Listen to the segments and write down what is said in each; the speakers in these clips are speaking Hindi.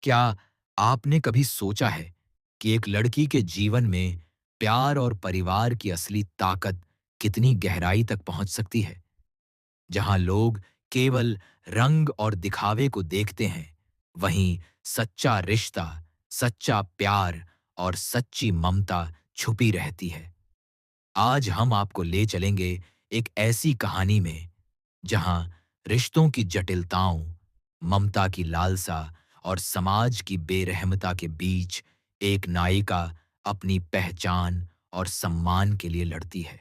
क्या आपने कभी सोचा है कि एक लड़की के जीवन में प्यार और परिवार की असली ताकत कितनी गहराई तक पहुंच सकती है? जहां लोग केवल रंग और दिखावे को देखते हैं, वहीं सच्चा रिश्ता, सच्चा प्यार और सच्ची ममता छुपी रहती है। आज हम आपको ले चलेंगे एक ऐसी कहानी में जहां रिश्तों की जटिलताओं, ममता की लालसा और समाज की बेरहमता के बीच एक नायिका अपनी पहचान और सम्मान के लिए लड़ती है।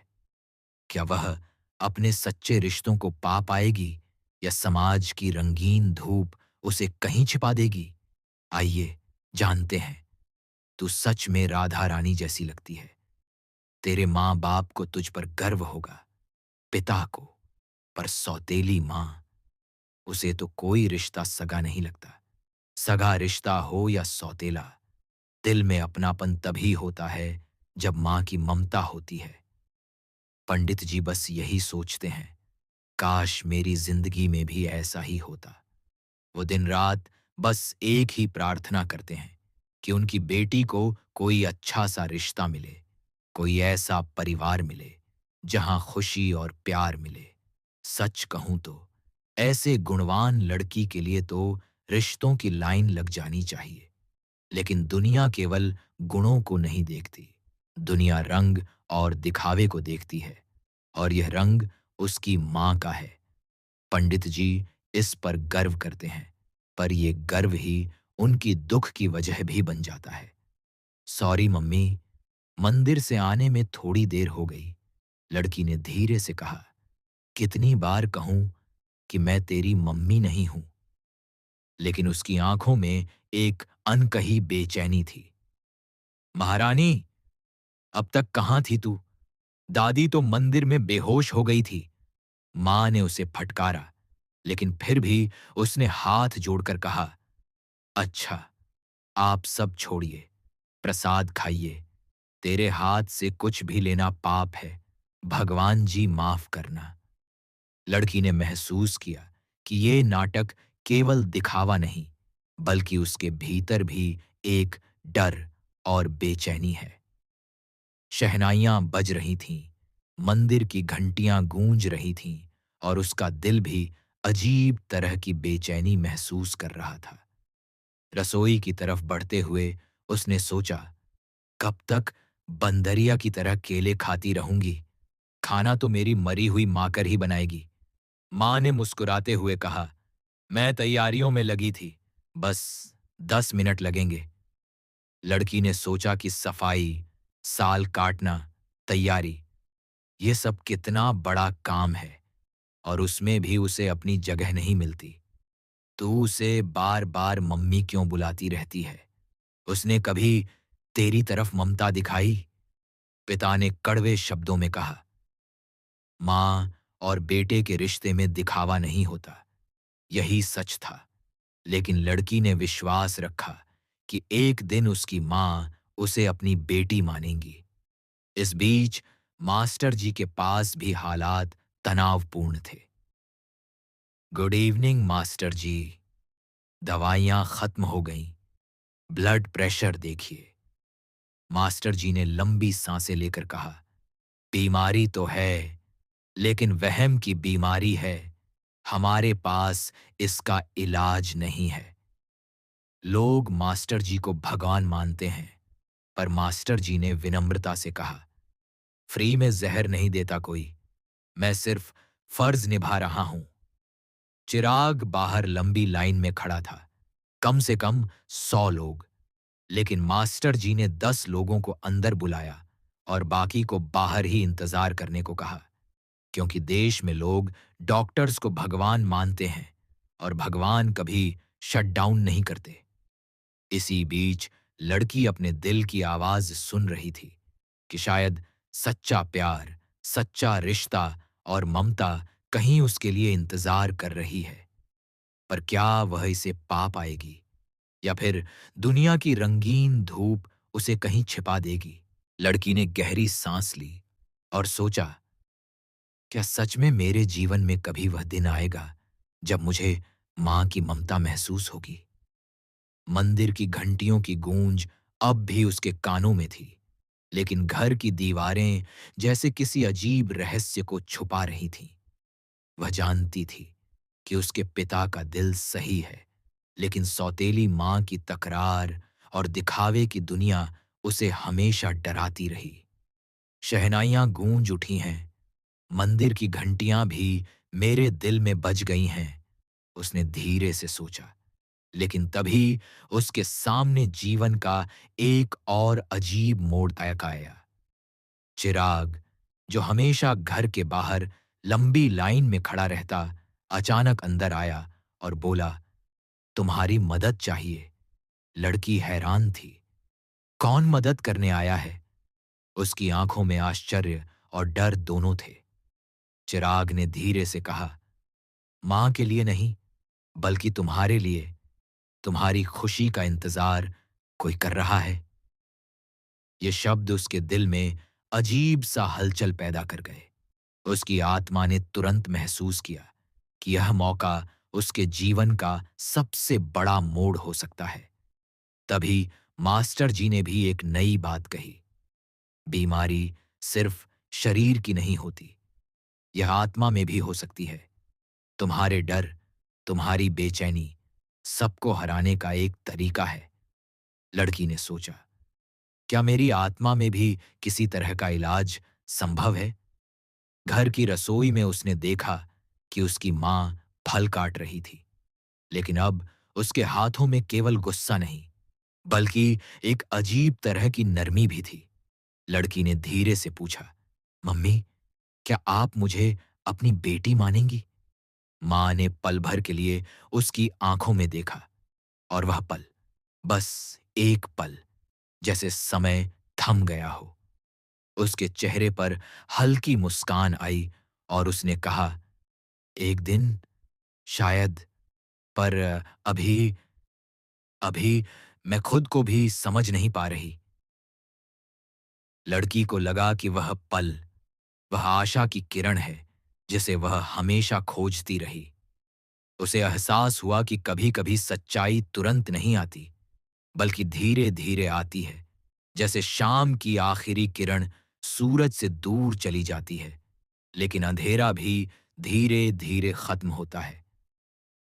क्या वह अपने सच्चे रिश्तों को पा पाएगी या समाज की रंगीन धूप उसे कहीं छिपा देगी? आइए जानते हैं। तू सच में राधा रानी जैसी लगती है। तेरे माँ बाप को तुझ पर गर्व होगा, पिता को, पर सौतेली माँ, उसे तो कोई रिश्ता सगा नहीं लगता। सगा रिश्ता हो या सौतेला, दिल में अपनापन तभी होता है जब माँ की ममता होती है। पंडित जी बस यही सोचते हैं, काश मेरी जिंदगी में भी ऐसा ही होता। वो दिन रात बस एक ही प्रार्थना करते हैं कि उनकी बेटी को कोई अच्छा सा रिश्ता मिले, कोई ऐसा परिवार मिले जहां खुशी और प्यार मिले। सच कहूं तो ऐसे गुणवान लड़की के लिए तो रिश्तों की लाइन लग जानी चाहिए। लेकिन दुनिया केवल गुणों को नहीं देखती, दुनिया रंग और दिखावे को देखती है, और यह रंग उसकी माँ का है। पंडित जी इस पर गर्व करते हैं, पर ये गर्व ही उनकी दुख की वजह भी बन जाता है। सॉरी मम्मी, मंदिर से आने में थोड़ी देर हो गई, लड़की ने धीरे से कहा। कितनी बार कहूं कि मैं तेरी मम्मी नहीं हूं? लेकिन उसकी आंखों में एक अनकही बेचैनी थी। महारानी, अब तक कहाँ थी तू? दादी तो मंदिर में बेहोश हो गई थी। मां ने उसे फटकारा, लेकिन फिर भी उसने हाथ जोड़कर कहा, अच्छा, आप सब छोड़िए, प्रसाद खाइए। तेरे हाथ से कुछ भी लेना पाप है, भगवान जी माफ करना। लड़की ने महसूस किया कि ये नाटक केवल दिखावा नहीं, बल्कि उसके भीतर भी एक डर और बेचैनी है। शहनाइयां बज रही थीं, मंदिर की घंटियां गूंज रही थीं, और उसका दिल भी अजीब तरह की बेचैनी महसूस कर रहा था। रसोई की तरफ बढ़ते हुए उसने सोचा, कब तक बंदरिया की तरह केले खाती रहूंगी? खाना तो मेरी मरी हुई माँ कर ही बनाएगी। माँ ने मुस्कुराते हुए कहा, मैं तैयारियों में लगी थी, बस 10 मिनट लगेंगे। लड़की ने सोचा कि सफाई, साल काटना, तैयारी, ये सब कितना बड़ा काम है, और उसमें भी उसे अपनी जगह नहीं मिलती। तू उसे बार बार मम्मी क्यों बुलाती रहती है? उसने कभी तेरी तरफ ममता दिखाई? पिता ने कड़वे शब्दों में कहा। माँ और बेटे के रिश्ते में दिखावा नहीं होता, यही सच था। लेकिन लड़की ने विश्वास रखा कि एक दिन उसकी माँ उसे अपनी बेटी मानेंगी। इस बीच मास्टर जी के पास भी हालात तनावपूर्ण थे। गुड इवनिंग मास्टर जी। दवाइयाँ खत्म हो गईं, ब्लड प्रेशर देखिए। मास्टर जी ने लंबी सांसें लेकर कहा, बीमारी तो है, लेकिन वहम की बीमारी है। हमारे पास इसका इलाज नहीं है। लोग मास्टर जी को भगवान मानते हैं, पर मास्टर जी ने विनम्रता से कहा, फ्री में जहर नहीं देता कोई, मैं सिर्फ फर्ज निभा रहा हूं। चिराग बाहर लंबी लाइन में खड़ा था, कम से कम 100 लोग। लेकिन मास्टर जी ने 10 लोगों को अंदर बुलाया और बाकी को बाहर ही इंतजार करने को कहा, क्योंकि देश में लोग डॉक्टर्स को भगवान मानते हैं, और भगवान कभी शट डाउन नहीं करते। इसी बीच लड़की अपने दिल की आवाज सुन रही थी कि शायद सच्चा प्यार, सच्चा रिश्ता और ममता कहीं उसके लिए इंतजार कर रही है। पर क्या वह इसे पा पाएगी, या फिर दुनिया की रंगीन धूप उसे कहीं छिपा देगी? लड़की ने गहरी सांस ली और सोचा, क्या सच में मेरे जीवन में कभी वह दिन आएगा जब मुझे मां की ममता महसूस होगी? मंदिर की घंटियों की गूंज अब भी उसके कानों में थी, लेकिन घर की दीवारें जैसे किसी अजीब रहस्य को छुपा रही थीं। वह जानती थी कि उसके पिता का दिल सही है, लेकिन सौतेली मां की तकरार और दिखावे की दुनिया उसे हमेशा डराती रही। शहनाइयां गूंज उठी हैं, मंदिर की घंटियां भी मेरे दिल में बज गई हैं, उसने धीरे से सोचा। लेकिन तभी उसके सामने जीवन का एक और अजीब मोड़ तक आया। चिराग, जो हमेशा घर के बाहर लंबी लाइन में खड़ा रहता, अचानक अंदर आया और बोला, तुम्हारी मदद चाहिए। लड़की हैरान थी। कौन मदद करने आया है? उसकी आंखों में आश्चर्य और डर दोनों थे। चिराग ने धीरे से कहा, मां के लिए नहीं, बल्कि तुम्हारे लिए। तुम्हारी खुशी का इंतजार कोई कर रहा है। ये शब्द उसके दिल में अजीब सा हलचल पैदा कर गए। उसकी आत्मा ने तुरंत महसूस किया कि यह मौका उसके जीवन का सबसे बड़ा मोड़ हो सकता है। तभी मास्टर जी ने भी एक नई बात कही, बीमारी सिर्फ शरीर की नहीं होती, यह आत्मा में भी हो सकती है। तुम्हारे डर, तुम्हारी बेचैनी, सबको हराने का एक तरीका है। लड़की ने सोचा, क्या मेरी आत्मा में भी किसी तरह का इलाज संभव है? घर की रसोई में उसने देखा कि उसकी मां फल काट रही थी, लेकिन अब उसके हाथों में केवल गुस्सा नहीं, बल्कि एक अजीब तरह की नरमी भी थी। लड़की ने धीरे से पूछा, मम्मी, क्या आप मुझे अपनी बेटी मानेंगी? मां ने पल भर के लिए उसकी आंखों में देखा, और वह पल, बस एक पल, जैसे समय थम गया हो। उसके चेहरे पर हल्की मुस्कान आई और उसने कहा, एक दिन शायद, पर अभी अभी मैं खुद को भी समझ नहीं पा रही। लड़की को लगा कि वह पल, वह आशा की किरण है जिसे वह हमेशा खोजती रही। उसे एहसास हुआ कि कभी-कभी सच्चाई तुरंत नहीं आती, बल्कि धीरे-धीरे आती है, जैसे शाम की आखिरी किरण सूरज से दूर चली जाती है, लेकिन अंधेरा भी धीरे-धीरे खत्म होता है।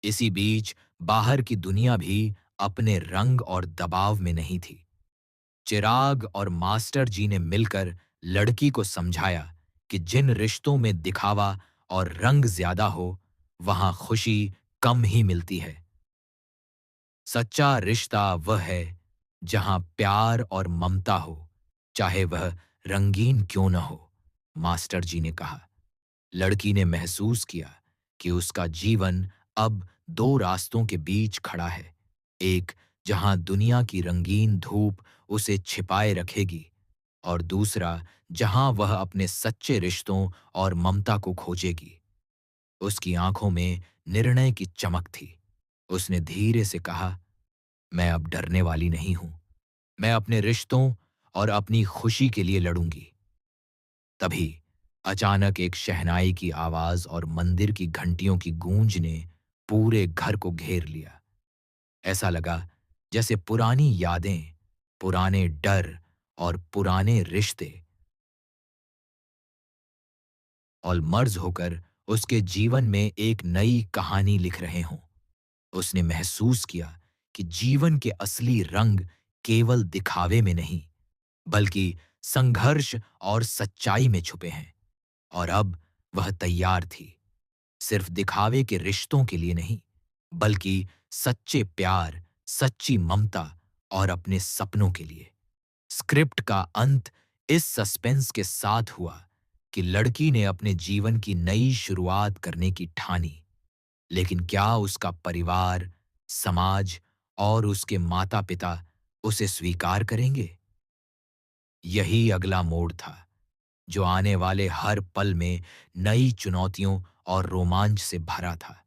इसी बीच बाहर की दुनिया भी अपने रंग और दबाव में नहीं थी। चिराग और मास्टर जी ने मिलकर लड़की को समझाया कि जिन रिश्तों में दिखावा और रंग ज्यादा हो, वहां खुशी कम ही मिलती है। सच्चा रिश्ता वह है जहां प्यार और ममता हो, चाहे वह रंगीन क्यों न हो, मास्टर जी ने कहा। लड़की ने महसूस किया कि उसका जीवन अब दो रास्तों के बीच खड़ा है, एक जहां दुनिया की रंगीन धूप उसे छिपाए रखेगी, और दूसरा जहां वह अपने सच्चे रिश्तों और ममता को खोजेगी। उसकी आंखों में निर्णय की चमक थी। उसने धीरे से कहा, मैं अब डरने वाली नहीं हूं। मैं अपने रिश्तों और अपनी खुशी के लिए लड़ूंगी। तभी अचानक एक शहनाई की आवाज और मंदिर की घंटियों की गूंज ने पूरे घर को घेर लिया। ऐसा लगा जैसे पुरानी यादें, पुराने डर और पुराने रिश्ते और मर्ज होकर उसके जीवन में एक नई कहानी लिख रहे हों। उसने महसूस किया कि जीवन के असली रंग केवल दिखावे में नहीं, बल्कि संघर्ष और सच्चाई में छुपे हैं। और अब वह तैयार थी, सिर्फ दिखावे के रिश्तों के लिए नहीं, बल्कि सच्चे प्यार, सच्ची ममता और अपने सपनों के लिए। स्क्रिप्ट का अंत इस सस्पेंस के साथ हुआ कि लड़की ने अपने जीवन की नई शुरुआत करने की ठानी, लेकिन क्या उसका परिवार, समाज और उसके माता-पिता उसे स्वीकार करेंगे? यही अगला मोड़ था, जो आने वाले हर पल में नई चुनौतियों और रोमांच से भरा था।